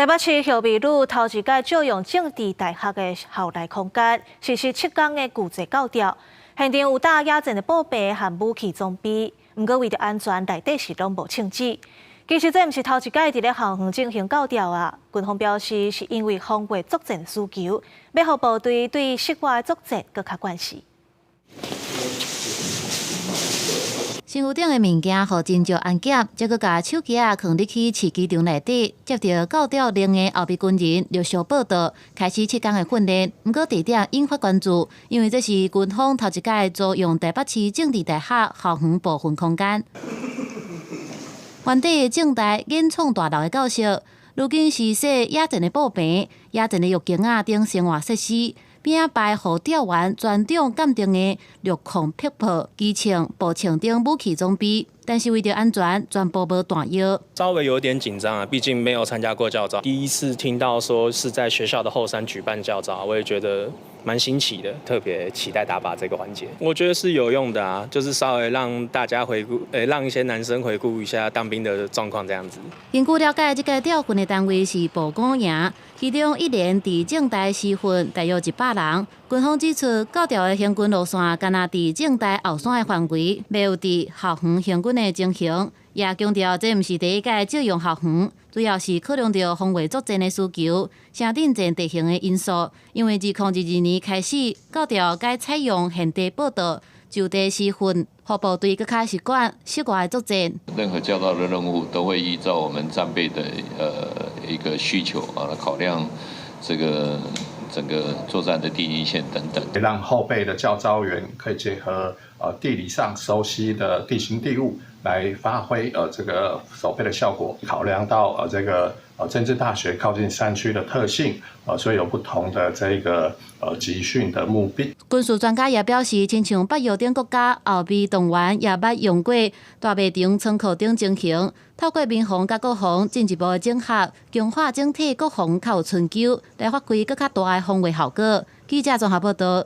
台北市后美路头一届借用政治大学的校内空间，实施7天的拒载教调，现场有打野战的步兵和武器装备，不过为着安全，内底是拢无枪支。其实这毋是头一届伫咧校园进行教调啊，军方表示是因为防卫作战需求，要让部队对室外作战更较关视。 身躯顶的物件互真少安检，再搁甲手机放入去市机场内底，接到教调令的后备军人陆续报到，开始7天的训练。不过地点引发关注，因为这是军方头一届租用台北市政治大学校园部分空间。原地政大演创大楼的教室，如今是设野战的步兵、野战的浴巾等生活设施。 边摆互调员专长鉴定的陆控迫炮、机枪、步枪等武器装备，但是为着安全，全部无弹药。稍微有点紧张啊，毕竟没有参加过教招，第一次听到说是在学校的后山举办教招，我也觉得蛮新奇的，特别期待打靶这个环节。我觉得是有用的啊，就是稍微让大家回顾，让一些男生回顾一下当兵的状况这样子。根据了解，这个调训的单位是报鼓营，其中一连伫政大施训大约100人。军方指出，教调的行军路线敢若伫政大后山的范围，没有伫校园行军的情形。也强调，这毋是第一届借用校园，主要是考量到防卫作战的需求、城镇战地形的因素。因为自2022年开始，教调改采用现地报道、就地施训，让部队更加习惯室外作战。任何教导的任务都会依照我们战备的一个需求来考量这个整个作战的地形线等等，让后备的教招员可以结合地理上熟悉的地形地物来发挥这个守备的效果。考量到这个政治大学靠近山区的特性，所以有不同的这个集训的目的。军事专家也表示，亲像北约等国家后备动员也捌用过大卖场仓库等情形，透过民防甲国防进一步的整合，强化整体国防较有春秋，来发挥更较大的防卫效果。记者综合报道。